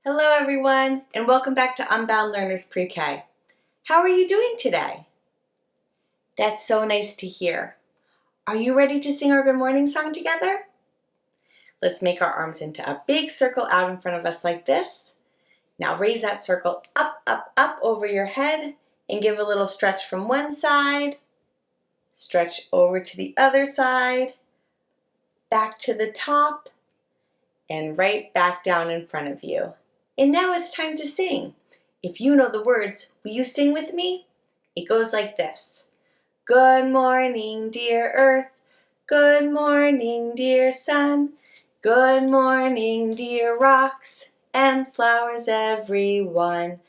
Hello everyone, and welcome back to Unbound Learners Pre-K. How are you doing today? That's so nice to hear. Are you ready to sing our good morning song together? Let's make our arms into a big circle out in front of us like this. Now raise that circle up, up, up over your head and give a little stretch from one side, stretch over to the other side, back to the top, and right back down in front of you. And now it's time to sing. If you know the words, will you sing with me? It goes like this. Good morning, dear earth. Good morning, dear sun. Good morning, dear rocks and flowers everyone.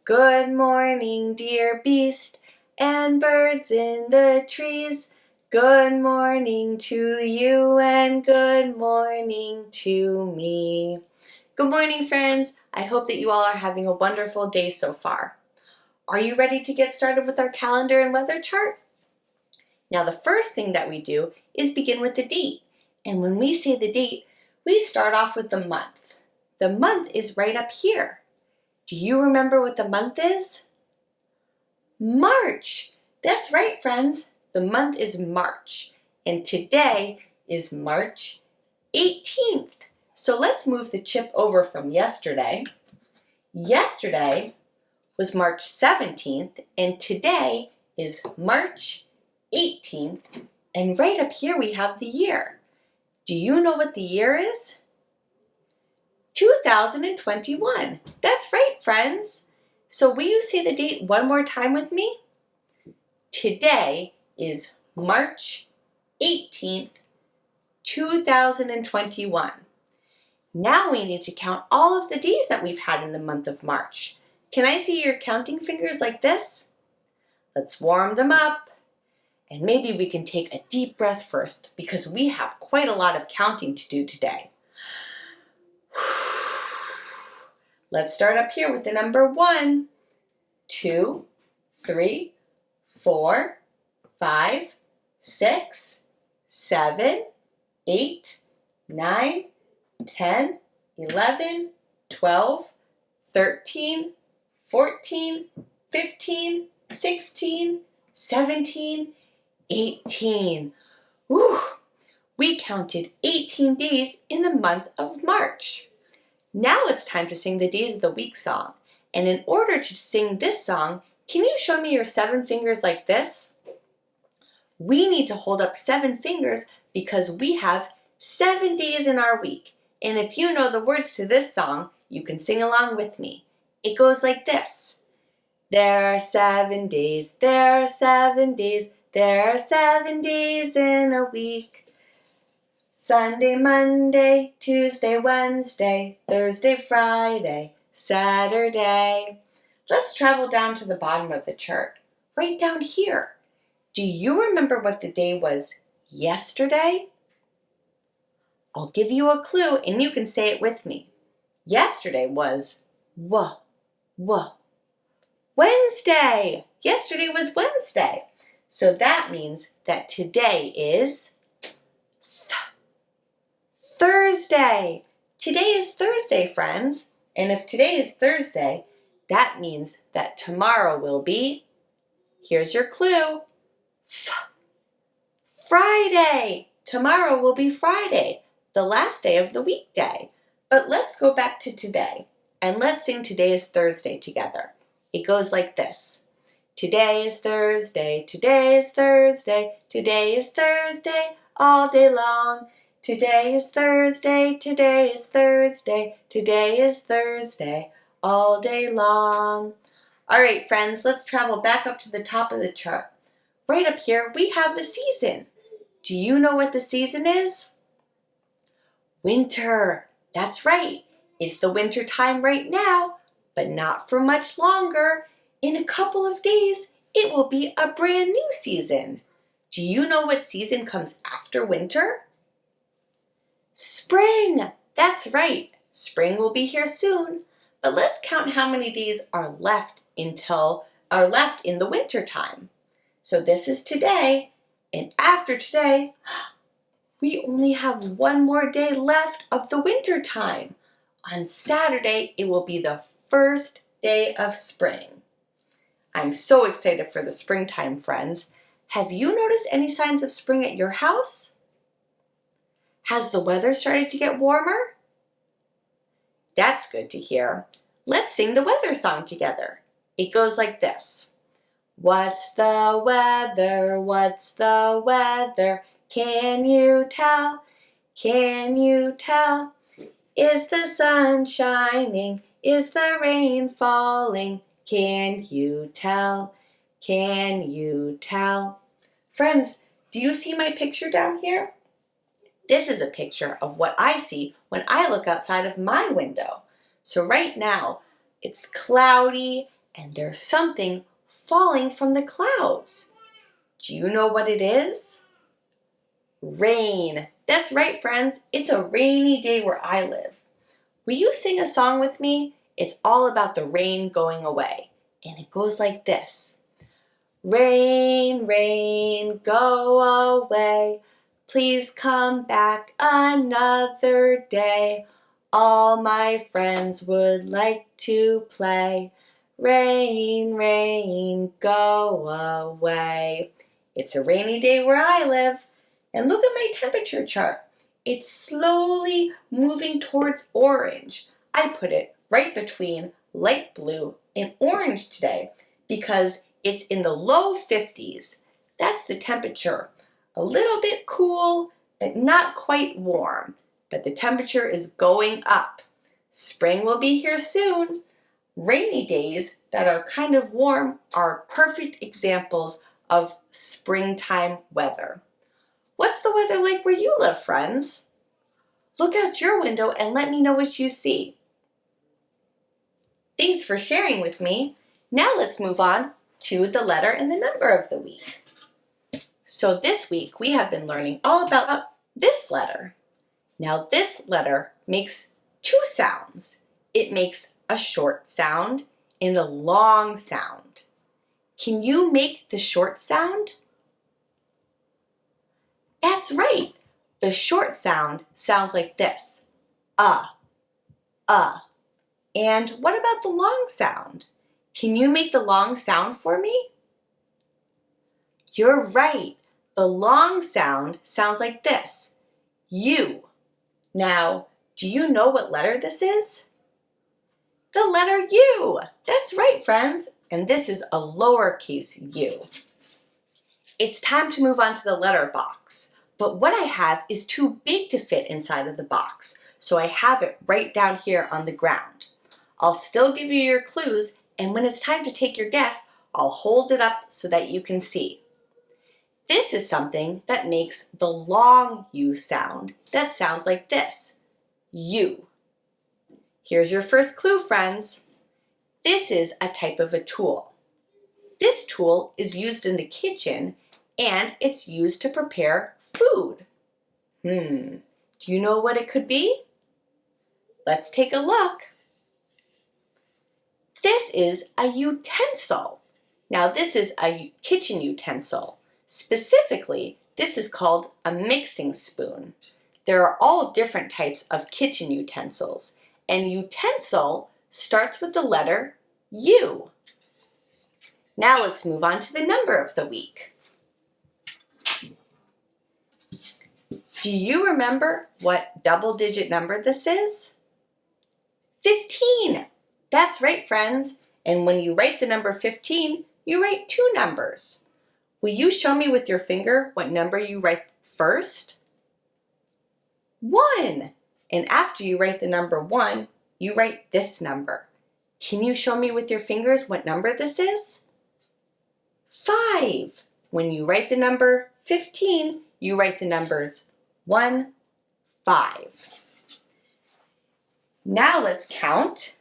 Good morning, dear beast and birds in the trees. Good morning to you and good morning to me. Good morning, friends. I hope that you all are having a wonderful day so far. Are you ready to get started with our calendar and weather chart? Now, the first thing that we do is begin with the date. And when we say the date, we start off with the month. The month is right up here. Do you remember what the month is? March. That's right, friends. The month is March. And today is March 18th. So let's move the chip over from yesterday. Yesterday was March 17th, and today is March 18th, and right up here we have the year. Do you know what the year is? 2021. That's right, friends. So will you say the date one more time with me? Today is March 18th, 2021. Now we need to count all of the days that we've had in the month of March. Can I see your counting fingers like this? Let's warm them up. And maybe we can take a deep breath first because we have quite a lot of counting to do today. Let's start up here with the number 1, 2, 3, 4, 5, 6, 7, 8, 9, 10, 11, 12, 13, 14, 15, 16, 17, 18. Woo! We counted 18 days in the month of March. Now it's time to sing the Days of the Week song. And in order to sing this song, can you show me your 7 fingers like this? We need to hold up 7 fingers because we have 7 days in our week. And if you know the words to this song, you can sing along with me. It goes like this. There are 7 days, there are 7 days, there are 7 days in a week. Sunday, Monday, Tuesday, Wednesday, Thursday, Friday, Saturday. Let's travel down to the bottom of the chart, right down here. Do you remember what the day was yesterday? I'll give you a clue and you can say it with me. Yesterday was Wednesday. Yesterday was Wednesday. So that means that today is Thursday. Today is Thursday, friends. And if today is Thursday, that means that tomorrow will be, here's your clue, Friday. Tomorrow will be Friday, the last day of the weekday. But let's go back to today and let's sing Today is Thursday together. It goes like this. Today is Thursday, today is Thursday, today is Thursday all day long. Today is Thursday, today is Thursday, today is Thursday all day long. All right, friends, let's travel back up to the top of the chart. Right up here, we have the season. Do you know what the season is? Winter. That's right. It's the winter time right now, but not for much longer. In a couple of days, it will be a brand new season. Do you know what season comes after winter? Spring. That's right. Spring will be here soon. But let's count how many days are left in the winter time. So this is today, and after today, we only have one more day left of the winter time. On Saturday, it will be the first day of spring. I'm so excited for the springtime, friends. Have you noticed any signs of spring at your house? Has the weather started to get warmer? That's good to hear. Let's sing the weather song together. It goes like this. What's the weather? What's the weather? Can you tell? Can you tell? Is the sun shining? Is the rain falling? Can you tell? Can you tell? Friends, do you see my picture down here? This is a picture of what I see when I look outside of my window. So right now, it's cloudy and there's something falling from the clouds. Do you know what it is? Rain. That's right, friends. It's a rainy day where I live. Will you sing a song with me? It's all about the rain going away. And it goes like this. Rain, rain, go away. Please come back another day. All my friends would like to play. Rain, rain, go away. It's a rainy day where I live. And look at my temperature chart. It's slowly moving towards orange. I put it right between light blue and orange today because it's in the low 50s. That's the temperature. A little bit cool, but not quite warm. But the temperature is going up. Spring will be here soon. Rainy days that are kind of warm are perfect examples of springtime weather. What's the weather like where you live, friends? Look out your window and let me know what you see. Thanks for sharing with me. Now let's move on to the letter and the number of the week. So this week we have been learning all about this letter. Now this letter makes two sounds. It makes a short sound and a long sound. Can you make the short sound? That's right. The short sound sounds like this. And what about the long sound? Can you make the long sound for me? You're right. The long sound sounds like this. U. Now, do you know what letter this is? The letter U. That's right, friends. And this is a lowercase u. It's time to move on to the letter box. But what I have is too big to fit inside of the box, so I have it right down here on the ground. I'll still give you your clues, and when it's time to take your guess, I'll hold it up so that you can see. This is something that makes the long U sound. That sounds like this. U. Here's your first clue, friends. This is a type of a tool. This tool is used in the kitchen and it's used to prepare food. Do you know what it could be? Let's take a look. This is a utensil. Now this is a kitchen utensil. Specifically, this is called a mixing spoon. There are all different types of kitchen utensils, and utensil starts with the letter U. Now let's move on to the number of the week. Do you remember what double-digit number this is? 15. That's right, friends. And when you write the number 15, you write two numbers. Will you show me with your finger what number you write first? 1. And after you write the number 1, you write this number. Can you show me with your fingers what number this is? 5. When you write the number 15, you write the numbers 1, 5. Now let's count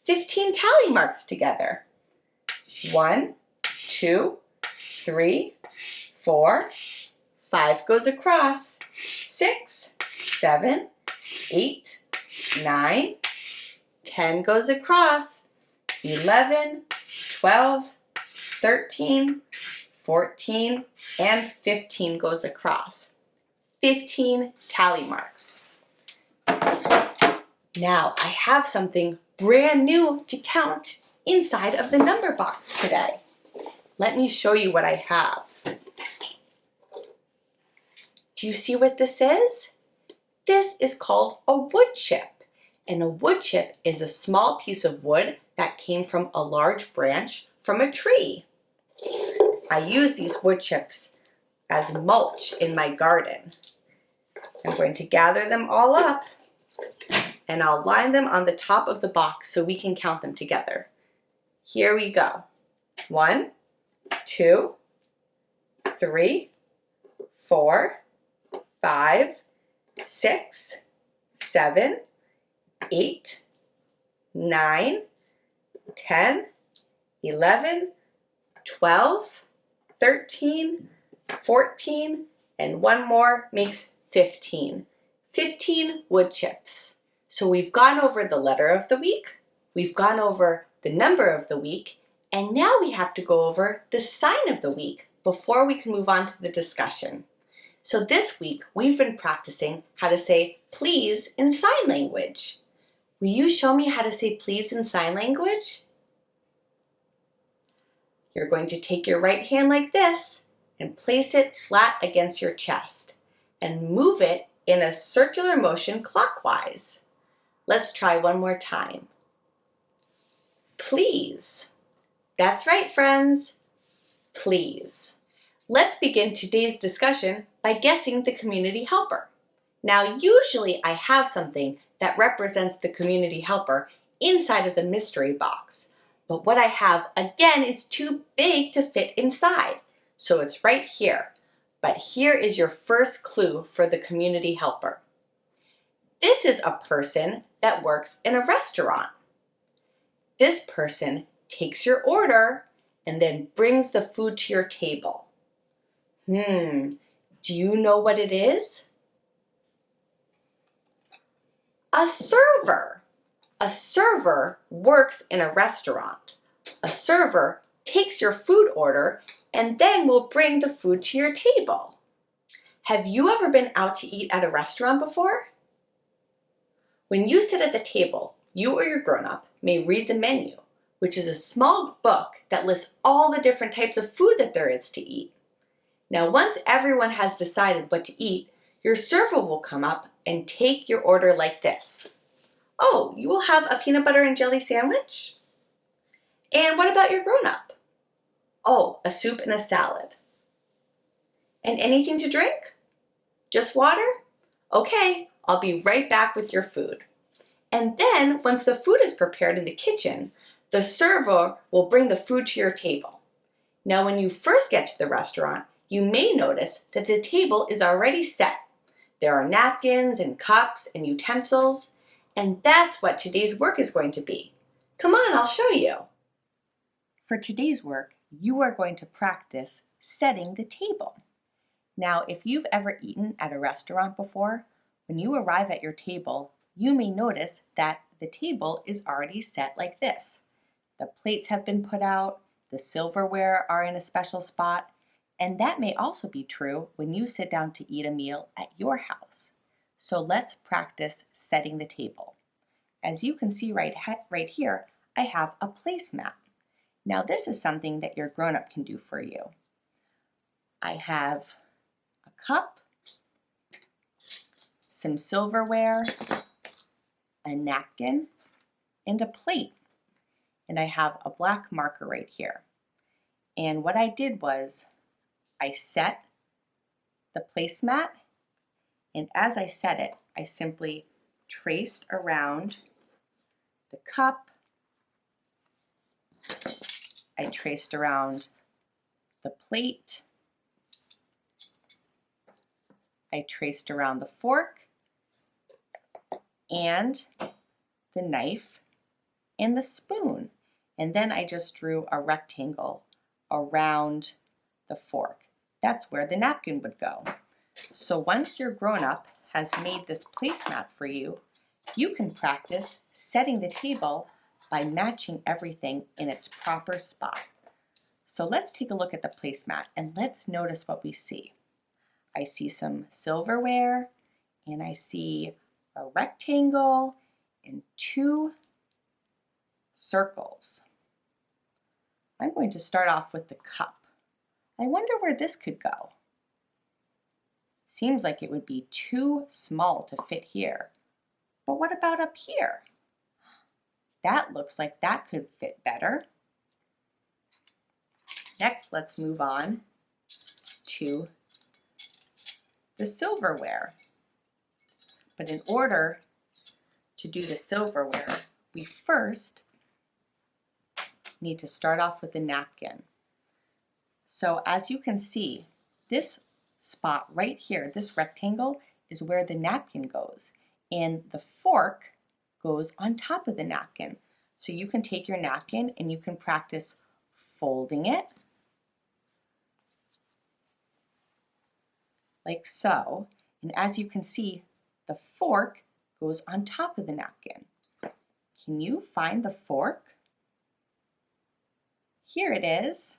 15 tally marks together. 1, 2, 3, 4, 5 goes across, 6, 7, 8, 9, 10 goes across, 11, 12, 13, 14, and 15 goes across. 15 tally marks. Now I have something brand new to count inside of the number box today. Let me show you what I have. Do you see what this is? This is called a wood chip. And a wood chip is a small piece of wood that came from a large branch from a tree. I use these wood chips as mulch in my garden. I'm going to gather them all up and I'll line them on the top of the box so we can count them together. Here we go. 1, 2, 3, 4, 5, 6, 7, 8, 9, 10, 11, 12, 13, 14, and one more makes 15. 15 wood chips. So we've gone over the letter of the week, we've gone over the number of the week, and now we have to go over the sign of the week before we can move on to the discussion. So this week we've been practicing how to say please in sign language. Will you show me how to say please in sign language? You're going to take your right hand like this and place it flat against your chest and move it in a circular motion clockwise. Let's try one more time. Please. That's right, friends. Please. Let's begin today's discussion by guessing the community helper. Now, usually I have something that represents the community helper inside of the mystery box. But what I have, again, is too big to fit inside. So it's right here. But here is your first clue for the community helper. This is a person that works in a restaurant. This person takes your order and then brings the food to your table. Do you know what it is? A server. A server works in a restaurant. A server takes your food order and then will bring the food to your table. Have you ever been out to eat at a restaurant before? When you sit at the table, you or your grown-up may read the menu, which is a small book that lists all the different types of food that there is to eat. Now, once everyone has decided what to eat, your server will come up and take your order like this. Oh, you will have a peanut butter and jelly sandwich? And what about your grown-up? Oh, a soup and a salad. And anything to drink? Just water? Okay, I'll be right back with your food. And then, once the food is prepared in the kitchen, the server will bring the food to your table. Now, when you first get to the restaurant, you may notice that the table is already set. There are napkins and cups and utensils, and that's what today's work is going to be. Come on, I'll show you. For today's work, you are going to practice setting the table. Now, if you've ever eaten at a restaurant before, when you arrive at your table, you may notice that the table is already set like this. The plates have been put out, the silverware are in a special spot, and that may also be true when you sit down to eat a meal at your house. So let's practice setting the table. As you can see right here, I have a placemat. Now this is something that your grown-up can do for you. I have a cup, some silverware, a napkin, and a plate. And I have a black marker right here. And what I did was I set the placemat, and as I set it, I simply traced around the cup, I traced around the plate, I traced around the fork, and the knife, and the spoon. And then I just drew a rectangle around the fork. That's where the napkin would go. So once your grown-up has made this placemat for you, you can practice setting the table by matching everything in its proper spot. So let's take a look at the placemat and let's notice what we see. I see some silverware, and I see a rectangle, in 2 circles. I'm going to start off with the cup. I wonder where this could go. It seems like it would be too small to fit here. But what about up here? That looks like that could fit better. Next, let's move on to the silverware. But in order to do the silverware, we first need to start off with the napkin. So as you can see, this spot right here, this rectangle, is where the napkin goes. And the fork goes on top of the napkin. So you can take your napkin and you can practice folding it like so. And as you can see, the fork goes on top of the napkin. Can you find the fork? Here it is.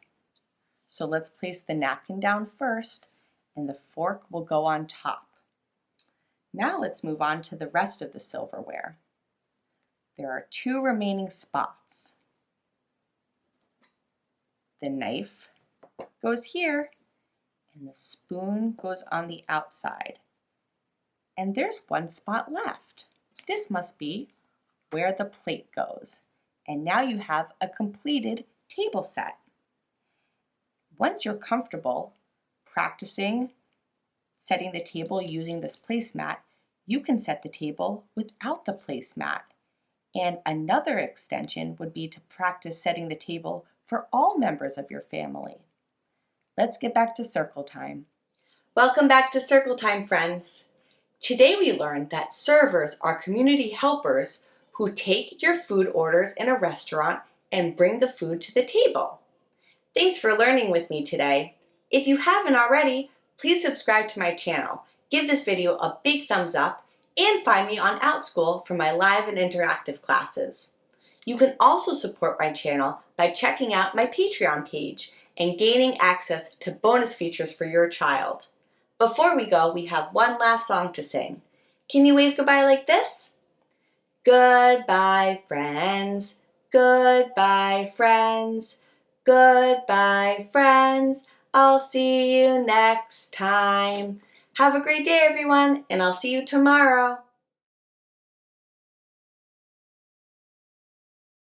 So let's place the napkin down first, and the fork will go on top. Now let's move on to the rest of the silverware. There are 2 remaining spots. The knife goes here, and the spoon goes on the outside. And there's 1 spot left. This must be where the plate goes. And now you have a completed table set. Once you're comfortable practicing setting the table using this placemat, you can set the table without the placemat. And another extension would be to practice setting the table for all members of your family. Let's get back to circle time. Welcome back to circle time, friends. Today we learned that servers are community helpers who take your food orders in a restaurant and bring the food to the table. Thanks for learning with me today. If you haven't already, please subscribe to my channel, give this video a big thumbs up, and find me on OutSchool for my live and interactive classes. You can also support my channel by checking out my Patreon page and gaining access to bonus features for your child. Before we go, we have one last song to sing. Can you wave goodbye like this? Goodbye, friends. Goodbye, friends. Goodbye, friends. I'll see you next time. Have a great day, everyone, and I'll see you tomorrow.